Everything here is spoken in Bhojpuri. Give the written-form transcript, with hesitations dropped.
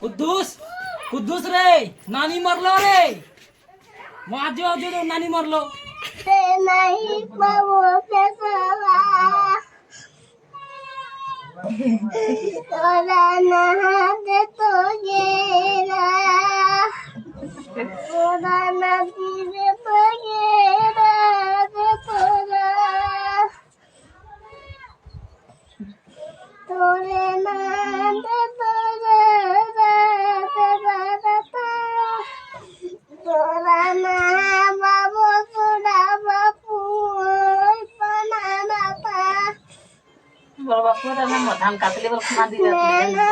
কুদ্দুস কুদ্দুস রে নানি মরলো রে মাঝে মাঝে নানি মরলো नहीं बाबू के सवा तोरा नहाते तो गेरा तोरा नदी में तो गेरा तोरा तोरे नहाते तोरा ना बाबू सुना बापू बनाना पा বড় বাপু ধান কাটলে বল খানা দিবে नैना